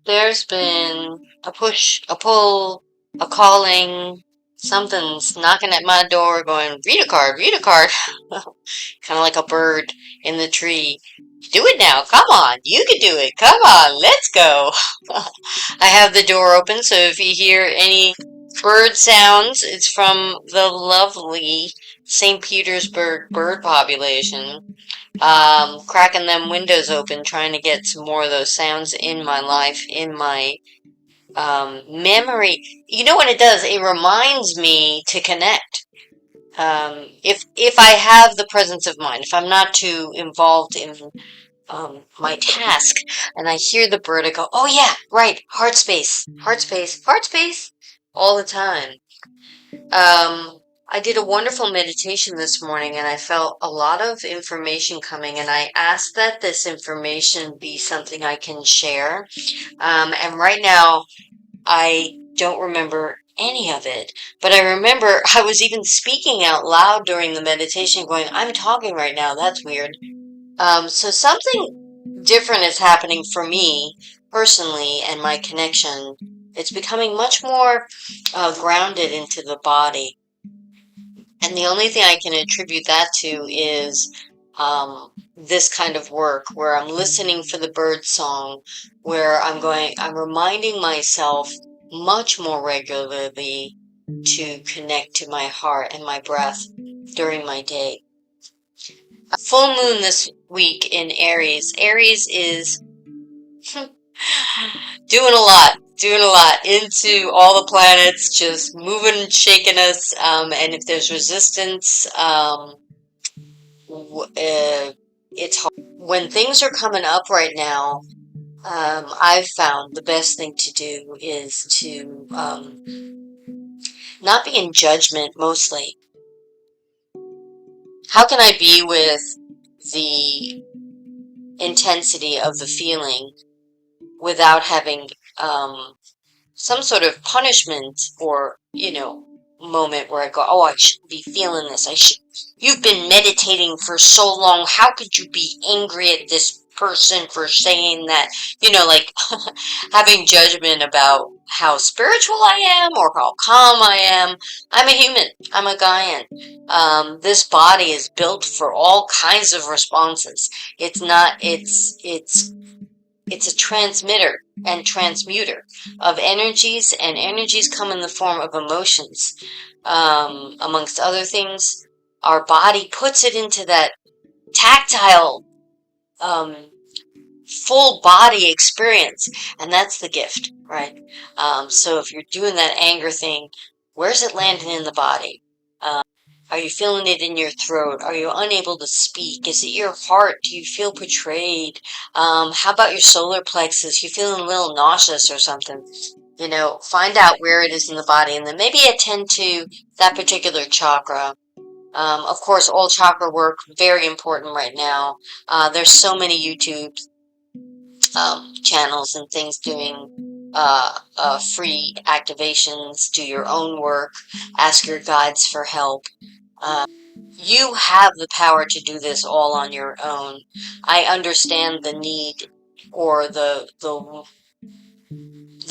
There's been a push, a pull, a calling. Something's knocking at my door going, read a card, read a card. Kind of like a bird in the tree. Do it now. Come on. You can do it. Come on. Let's go. I have the door open, so if you hear any bird sounds, it's from the lovely St. Petersburg bird population. Cracking them windows open, trying to get some more of those sounds in my life, in my memory. You know what it does? It reminds me to connect. If I have the presence of mind, if I'm not too involved in my task, and I hear the bird, I go, "Oh yeah, right, heart space, heart space, heart space," all the time. I did a wonderful meditation this morning, and I felt a lot of information coming, and I asked that this information be something I can share. And right now, I don't remember any of it, but I remember I was even speaking out loud during the meditation, going, I'm talking right now. That's weird. So something different is happening for me personally and my connection. It's becoming much more grounded into the body. And the only thing I can attribute that to is this kind of work where I'm listening for the bird song, where I'm reminding myself much more regularly to connect to my heart and my breath during my day. Full moon this week in Aries. Aries is doing a lot into all the planets, just moving and shaking us. And if there's resistance, it's hard. When things are coming up right now, I've found the best thing to do is to not be in judgment mostly. How can I be with the intensity of the feeling without having some sort of punishment or, moment where I go, oh, I shouldn't be feeling this. You've been meditating for so long. How could you be angry at this person for saying that? Like having judgment about how spiritual I am or how calm I am. I'm a human. I'm a Gaian. This body is built for all kinds of responses. It's a transmitter and transmuter of energies, and energies come in the form of emotions. Amongst other things, our body puts it into that tactile, full body experience, and that's the gift, right? So if you're doing that anger thing, where's it landing in the body? Are you feeling it in your throat? Are you unable to speak? Is it your heart? Do you feel betrayed? How about your solar plexus? You feeling a little nauseous or something? Find out where it is in the body and then maybe attend to that particular chakra. Of course, all chakra work, very important right now. There's so many YouTube channels and things doing free activations, do your own work, ask your guides for help. You have the power to do this all on your own. I understand the need or the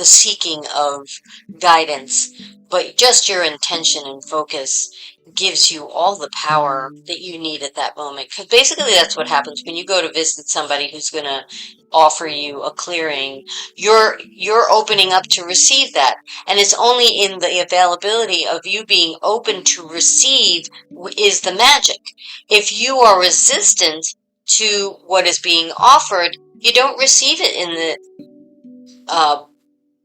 seeking of guidance, but just your intention and focus gives you all the power that you need at that moment. Because basically that's what happens when you go to visit somebody who's going to offer you a clearing. You're opening up to receive that. And it's only in the availability of you being open to receive is the magic. If you are resistant to what is being offered, you don't receive it in the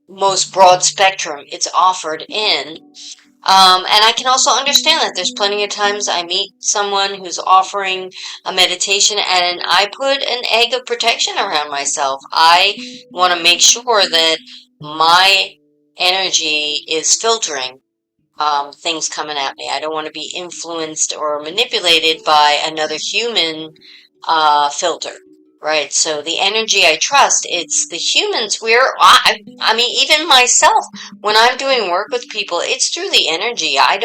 most broad spectrum it's offered in. And I can also understand that there's plenty of times I meet someone who's offering a meditation and I put an egg of protection around myself. I want to make sure that my energy is filtering things coming at me. I don't want to be influenced or manipulated by another human filter. Right, so the energy I trust, it's the humans. I mean, even myself, when I'm doing work with people, it's through the energy. I'm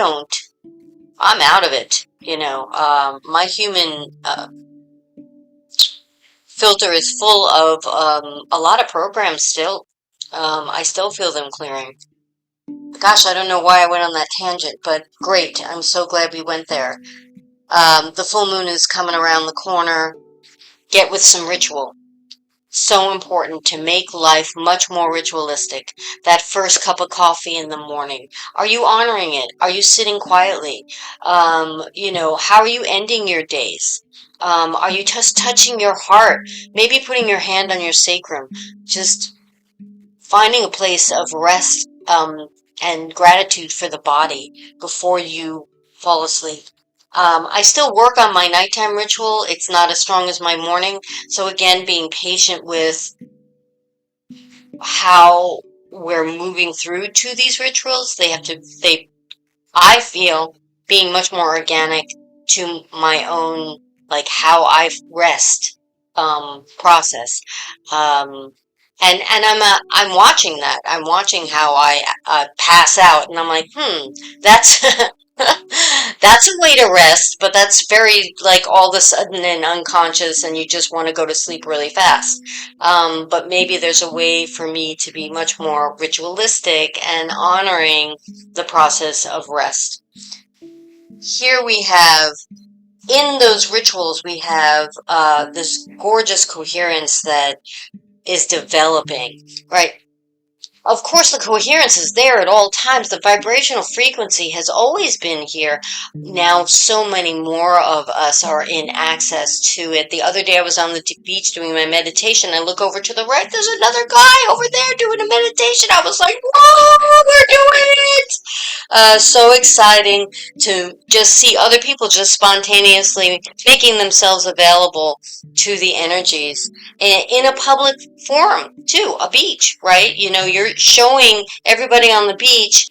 out of it. My human filter is full of a lot of programs still. I still feel them clearing. Gosh, I don't know why I went on that tangent, but great. I'm so glad we went there. The full moon is coming around the corner. Get with some ritual. So important to make life much more ritualistic. That first cup of coffee in the morning. Are you honoring it? Are you sitting quietly? How are you ending your days? Are you just touching your heart? Maybe putting your hand on your sacrum. Just finding a place of rest and gratitude for the body before you fall asleep. I still work on my nighttime ritual. It's not as strong as my morning. So again, being patient with how we're moving through to these rituals. I feel being much more organic to my own, like how I rest, process. Um, and I'm watching that. I'm watching how I pass out, and I'm like, that's that's a way to rest, but that's very like all of a sudden and unconscious, and you just want to go to sleep really fast. But maybe there's a way for me to be much more ritualistic and honoring the process of rest. Here we have, in those rituals, we have this gorgeous coherence that is developing, right? Of course, the coherence is there at all times. The vibrational frequency has always been here. Now, so many more of us are in access to it. The other day, I was on the beach doing my meditation. I look over to the right. There's another guy over there doing a meditation. I was like, whoa, we're doing it! So exciting to just see other people just spontaneously making themselves available to the energies in a public forum too, a beach, right? You're showing everybody on the beach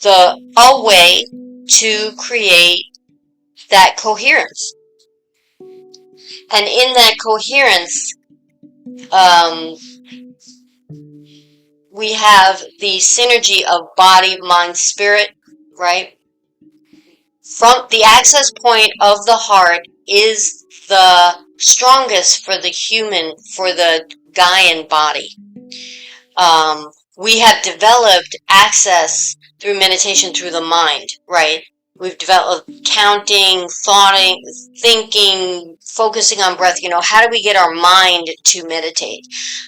a way to create that coherence. And in that coherence, um, we have the synergy of body, mind, spirit, right? From the access point of the heart is the strongest for the human, for the Gaian body. We have developed access through meditation through the mind, right? We've developed counting, thoughting, thinking, focusing on breath. How do we get our mind to meditate?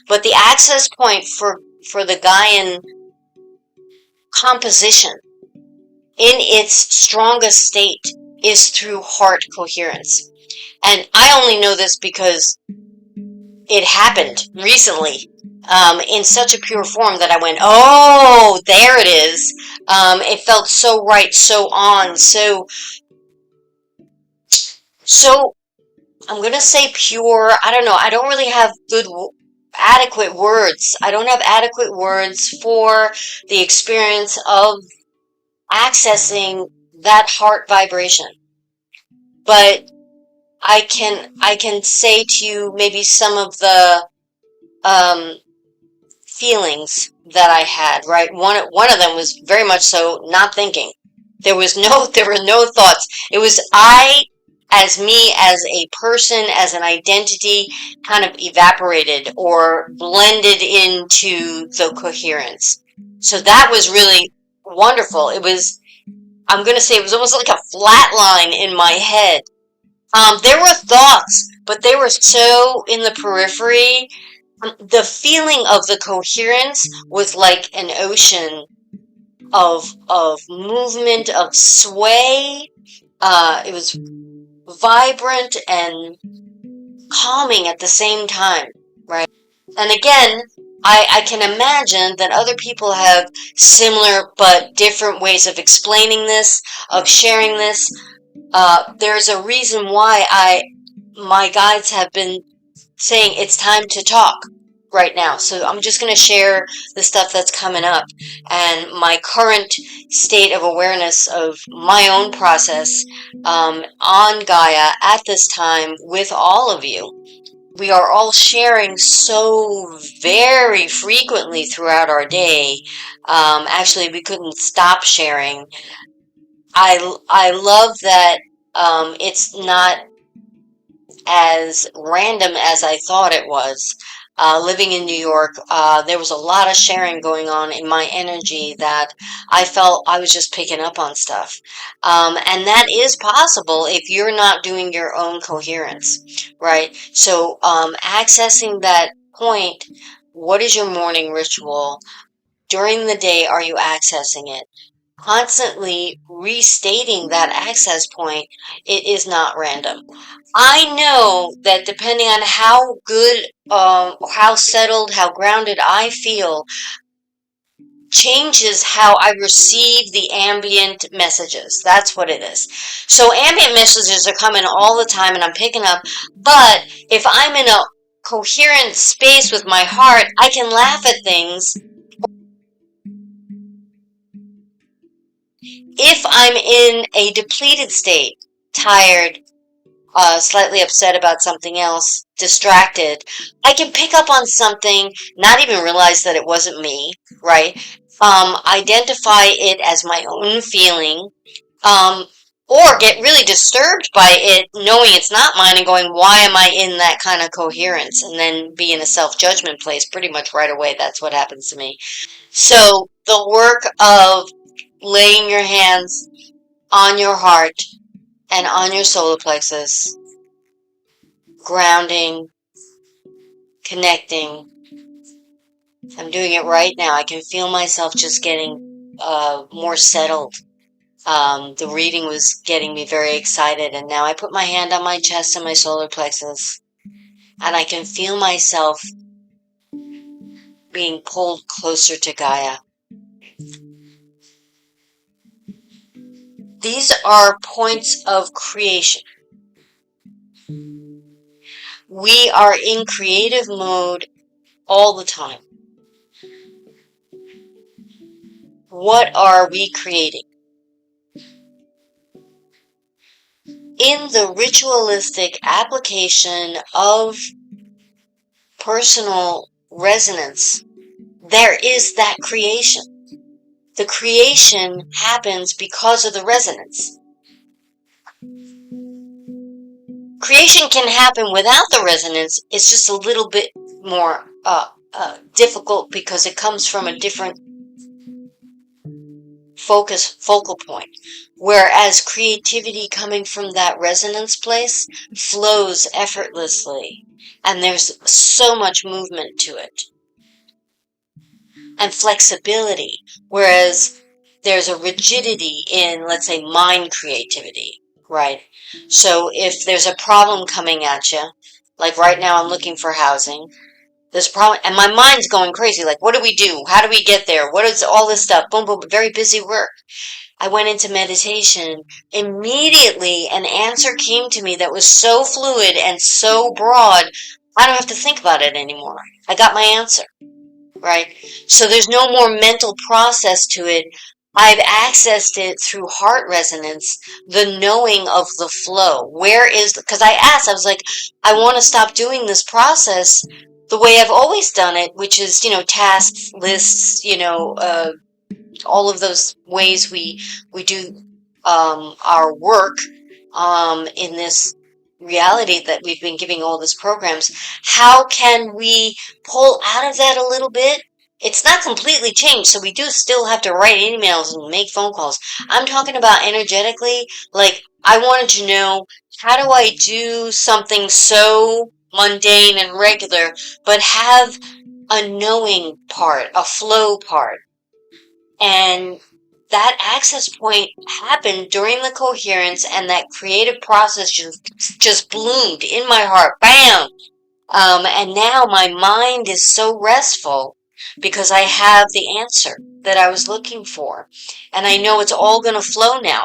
But the access point for the Gaian composition in its strongest state is through heart coherence. And I only know this because it happened recently in such a pure form that I went, oh, there it is. It felt so right, so on, so I'm going to say pure. I don't know. I don't really have adequate words. I don't have adequate words for the experience of accessing that heart vibration. But I can say to you maybe some of the um, feelings that I had, right? One of them was very much so not thinking. There were no thoughts. It was I, as me, as a person, as an identity, kind of evaporated or blended into the coherence. So that was really wonderful. I'm going to say it was almost like a flat line in my head. There were thoughts, but they were so in the periphery. The feeling of the coherence was like an ocean of movement, of sway. It was vibrant and calming at the same time, right? And again, I can imagine that other people have similar but different ways of explaining this, of sharing this. There's a reason why my guides have been saying it's time to talk right now. So I'm just going to share the stuff that's coming up and my current state of awareness of my own process on Gaia at this time with all of you. We are all sharing so very frequently throughout our day. Actually, we couldn't stop sharing. I love that it's not as random as I thought it was. living in New York, there was a lot of sharing going on in my energy that I felt I was just picking up on stuff. And that is possible if you're not doing your own coherence, right? So, accessing that point, what is your morning ritual? During the day, are you accessing it? Constantly restating that access point, it is not random. I know that depending on how good, how settled, how grounded I feel, changes how I receive the ambient messages. That's what it is. So ambient messages are coming all the time and I'm picking up, but if I'm in a coherent space with my heart, I can laugh at things. If I'm in a depleted state, tired, slightly upset about something else, distracted, I can pick up on something, not even realize that it wasn't me, right? Identify it as my own feeling, um, or get really disturbed by it, knowing it's not mine and going, why am I in that kind of coherence? And then be in a self-judgment place pretty much right away. That's what happens to me. So the work of laying your hands on your heart and on your solar plexus, grounding, connecting. I'm doing it right now. I can feel myself just getting more settled. The reading was getting me very excited, and now I put my hand on my chest and my solar plexus, and I can feel myself being pulled closer to Gaia. These are points of creation. We are in creative mode all the time. What are we creating? In the ritualistic application of personal resonance, there is that creation. The creation happens because of the resonance. Creation can happen without the resonance. It's just a little bit more difficult because it comes from a different focal point. Whereas creativity coming from that resonance place flows effortlessly, and there's so much movement to it. And flexibility, whereas there's a rigidity in, let's say, mind creativity, right? So if there's a problem coming at you, like right now I'm looking for housing, there's a problem, and my mind's going crazy, like, what do we do? How do we get there? What is all this stuff? Boom, boom, very busy work. I went into meditation. Immediately, an answer came to me that was so fluid and so broad, I don't have to think about it anymore. I got my answer. Right? So there's no more mental process to it. I've accessed it through heart resonance, the knowing of the flow. Where is, because I asked, I was like, I want to stop doing this process the way I've always done it, which is, tasks, lists, all of those ways we do our work in this reality that we've been giving all these programs. How can we pull out of that a little bit? It's not completely changed, so we do still have to write emails and make phone calls. I'm talking about energetically, like I wanted to know, how do I do something so mundane and regular, but have a knowing part, a flow part? And that access point happened during the coherence, and that creative process just bloomed in my heart. Bam! And now my mind is so restful because I have the answer that I was looking for. And I know it's all going to flow now.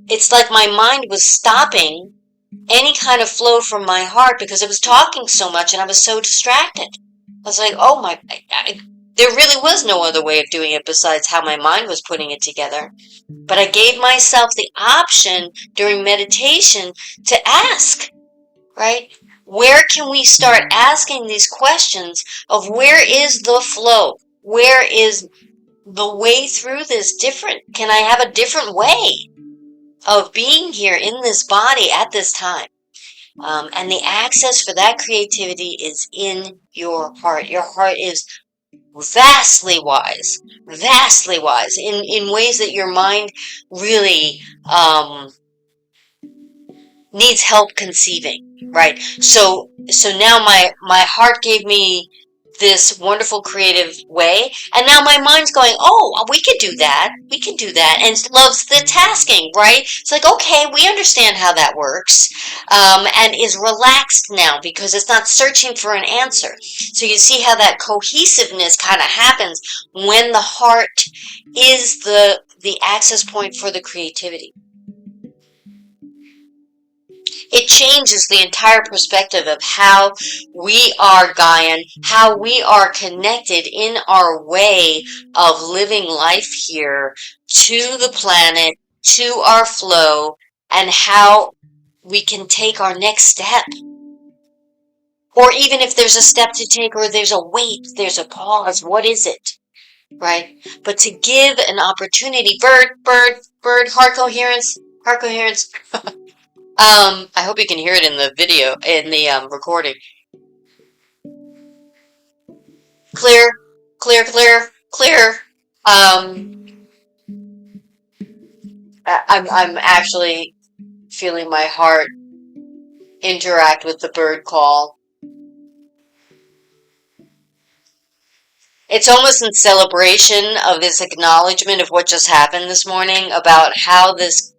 It's like my mind was stopping any kind of flow from my heart because it was talking so much and I was so distracted. I was like, oh my, there really was no other way of doing it besides how my mind was putting it together. But I gave myself the option during meditation to ask, right? Where can we start asking these questions of where is the flow? Where is the way through this different? Can I have a different way of being here in this body at this time? And the access for that creativity is in your heart. Your heart is vastly wise in ways that your mind really needs help conceiving, right? So now my heart gave me this wonderful creative way, and now my mind's going, oh, we could do that, and it loves the tasking, right? It's like, okay, we understand how that works, and is relaxed now because it's not searching for an answer. So you see how that cohesiveness kind of happens when the heart is the access point for the creativity. It changes the entire perspective of how we are Gaian, how we are connected in our way of living life here to the planet, to our flow, and how we can take our next step. Or even if there's a step to take, or there's a wait, there's a pause, what is it? Right? But to give an opportunity, heart coherence, heart coherence. I hope you can hear it in the video, in the recording. Clear, clear, clear, clear. I'm actually feeling my heart interact with the bird call. It's almost in celebration of this acknowledgement of what just happened this morning about how this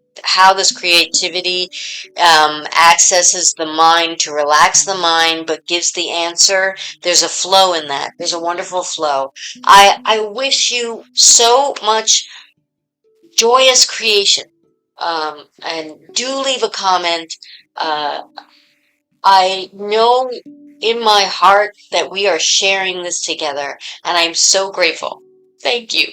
creativity accesses the mind to relax the mind, but gives the answer. There's a flow in that. There's a wonderful flow. I wish you so much joyous creation. And do leave a comment. I know in my heart that we are sharing this together, and I'm so grateful. Thank you.